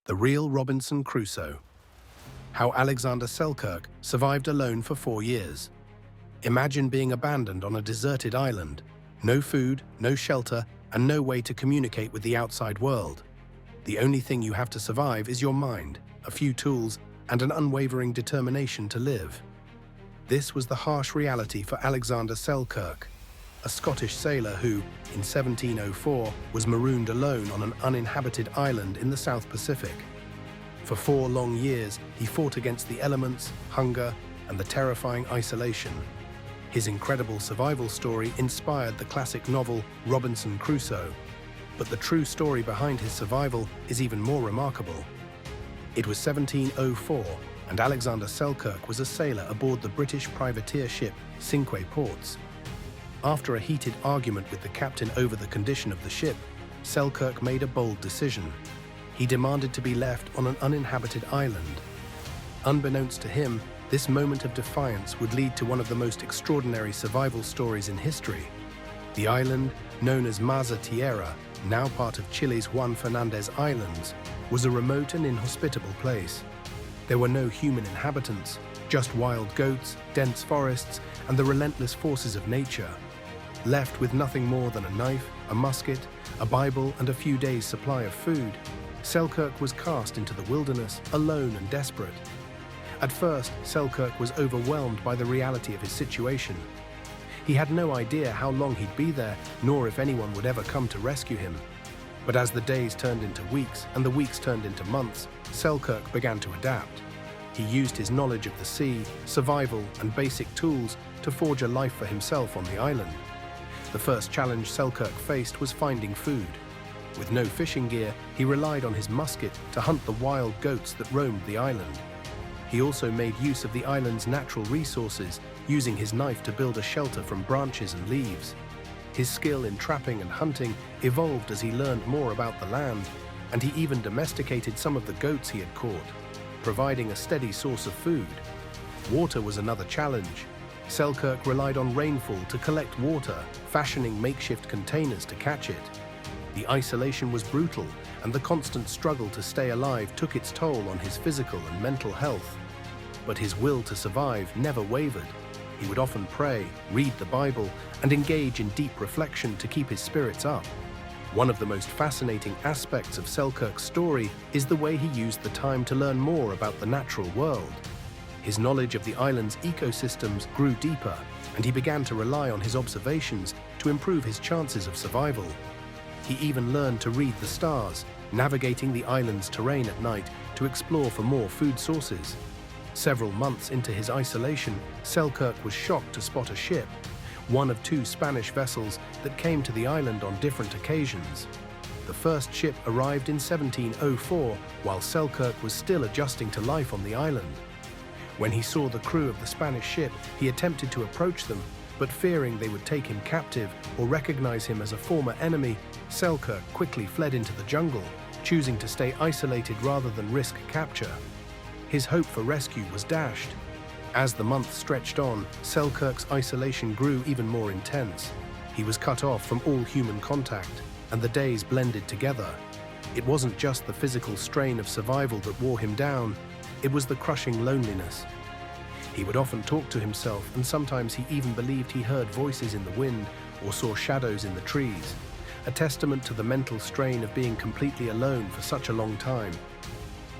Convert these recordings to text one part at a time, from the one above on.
The Real Robinson Crusoe. How Alexander Selkirk survived alone for 4 years. Imagine being abandoned on a deserted island. No food, no shelter, and no way to communicate with the outside world. The only thing you have to survive is your mind, a few tools, and an unwavering determination to live. This was the harsh reality for Alexander Selkirk, a Scottish sailor who, in 1704, was marooned alone on an uninhabited island in the South Pacific. For 4 long years, he fought against the elements, hunger, and the terrifying isolation. His incredible survival story inspired the classic novel Robinson Crusoe, but the true story behind his survival is even more remarkable. It was 1704, and Alexander Selkirk was a sailor aboard the British privateer ship Cinque Ports. After a heated argument with the captain over the condition of the ship, Selkirk made a bold decision. He demanded to be left on an uninhabited island. Unbeknownst to him, this moment of defiance would lead to one of the most extraordinary survival stories in history. The island, known as Maza Tierra, now part of Chile's Juan Fernandez Islands, was a remote and inhospitable place. There were no human inhabitants, just wild goats, dense forests, and the relentless forces of nature. Left with nothing more than a knife, a musket, a Bible, and a few days' supply of food, Selkirk was cast into the wilderness, alone and desperate. At first, Selkirk was overwhelmed by the reality of his situation. He had no idea how long he'd be there, nor if anyone would ever come to rescue him. But as the days turned into weeks, and the weeks turned into months, Selkirk began to adapt. He used his knowledge of the sea, survival, and basic tools to forge a life for himself on the island. The first challenge Selkirk faced was finding food. With no fishing gear, he relied on his musket to hunt the wild goats that roamed the island. He also made use of the island's natural resources, using his knife to build a shelter from branches and leaves. His skill in trapping and hunting evolved as he learned more about the land, and he even domesticated some of the goats he had caught, providing a steady source of food. Water was another challenge. Selkirk relied on rainfall to collect water, fashioning makeshift containers to catch it. The isolation was brutal, and the constant struggle to stay alive took its toll on his physical and mental health. But his will to survive never wavered. He would often pray, read the Bible, and engage in deep reflection to keep his spirits up. One of the most fascinating aspects of Selkirk's story is the way he used the time to learn more about the natural world. His knowledge of the island's ecosystems grew deeper, and he began to rely on his observations to improve his chances of survival. He even learned to read the stars, navigating the island's terrain at night to explore for more food sources. Several months into his isolation, Selkirk was shocked to spot a ship, one of 2 Spanish vessels that came to the island on different occasions. The first ship arrived in 1704, while Selkirk was still adjusting to life on the island. When he saw the crew of the Spanish ship, he attempted to approach them, but fearing they would take him captive or recognize him as a former enemy, Selkirk quickly fled into the jungle, choosing to stay isolated rather than risk capture. His hope for rescue was dashed. As the months stretched on, Selkirk's isolation grew even more intense. He was cut off from all human contact, and the days blended together. It wasn't just the physical strain of survival that wore him down, it was the crushing loneliness. He would often talk to himself, and sometimes he even believed he heard voices in the wind or saw shadows in the trees, a testament to the mental strain of being completely alone for such a long time.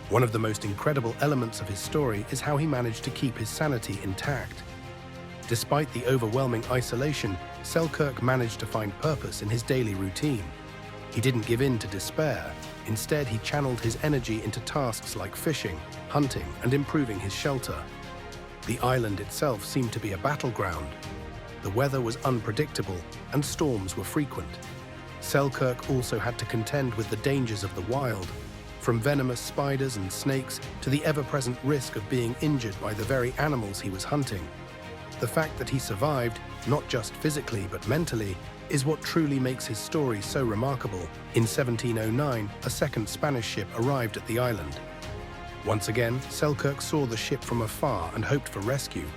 One of the most incredible elements of his story is how he managed to keep his sanity intact. Despite the overwhelming isolation, Selkirk managed to find purpose in his daily routine. He didn't give in to despair. Instead, he channeled his energy into tasks like fishing, hunting, and improving his shelter. The island itself seemed to be a battleground. The weather was unpredictable, and storms were frequent. Selkirk also had to contend with the dangers of the wild, from venomous spiders and snakes to the ever-present risk of being injured by the very animals he was hunting. The fact that he survived, not just physically but mentally, is what truly makes his story so remarkable. In 1709, a second Spanish ship arrived at the island. Once again, Selkirk saw the ship from afar and hoped for rescue.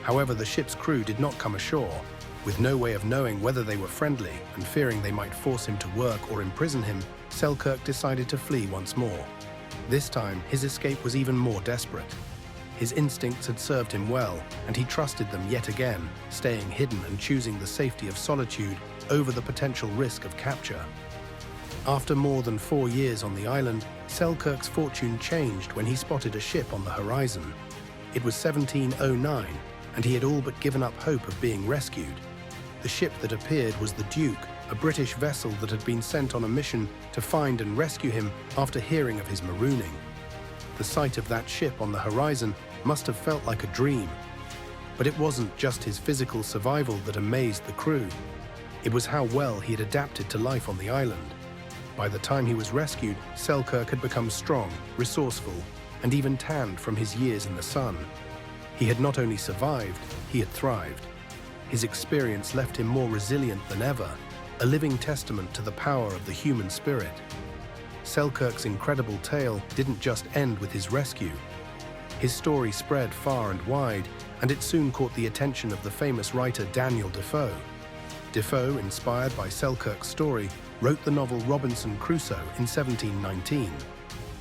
However, the ship's crew did not come ashore. With no way of knowing whether they were friendly and fearing they might force him to work or imprison him, Selkirk decided to flee once more. This time, his escape was even more desperate. His instincts had served him well, and he trusted them yet again, staying hidden and choosing the safety of solitude over the potential risk of capture. After more than 4 years on the island, Selkirk's fortune changed when he spotted a ship on the horizon. It was 1709, and he had all but given up hope of being rescued. The ship that appeared was the Duke, a British vessel that had been sent on a mission to find and rescue him after hearing of his marooning. The sight of that ship on the horizon must have felt like a dream. But it wasn't just his physical survival that amazed the crew. It was how well he had adapted to life on the island. By the time he was rescued, Selkirk had become strong, resourceful, and even tanned from his years in the sun. He had not only survived, he had thrived. His experience left him more resilient than ever, a living testament to the power of the human spirit. Selkirk's incredible tale didn't just end with his rescue. His story spread far and wide, and it soon caught the attention of the famous writer Daniel Defoe. Defoe, inspired by Selkirk's story, wrote the novel Robinson Crusoe in 1719.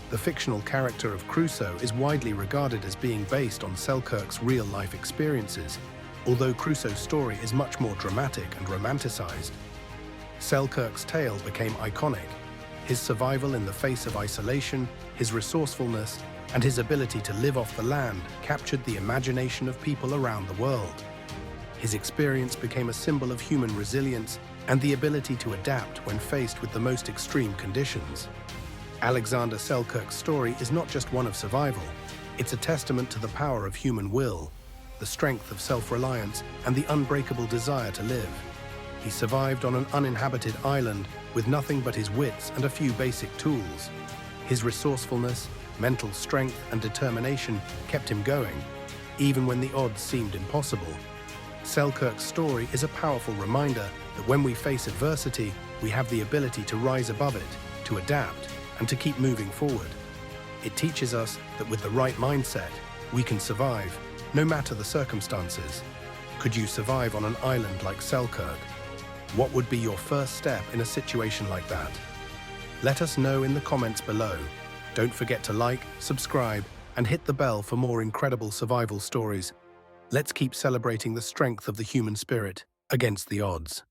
The fictional character of Crusoe is widely regarded as being based on Selkirk's real-life experiences, although Crusoe's story is much more dramatic and romanticized. Selkirk's tale became iconic. His survival in the face of isolation, his resourcefulness, and his ability to live off the land captured the imagination of people around the world. His experience became a symbol of human resilience and the ability to adapt when faced with the most extreme conditions. Alexander Selkirk's story is not just one of survival, it's a testament to the power of human will, the strength of self-reliance, and the unbreakable desire to live. He survived on an uninhabited island with nothing but his wits and a few basic tools. His resourcefulness, mental strength, and determination kept him going, even when the odds seemed impossible. Selkirk's story is a powerful reminder that when we face adversity, we have the ability to rise above it, to adapt, and to keep moving forward. It teaches us that with the right mindset, we can survive, no matter the circumstances. Could you survive on an island like Selkirk? What would be your first step in a situation like that? Let us know in the comments below. Don't forget to like, subscribe, and hit the bell for more incredible survival stories. Let's keep celebrating the strength of the human spirit against the odds.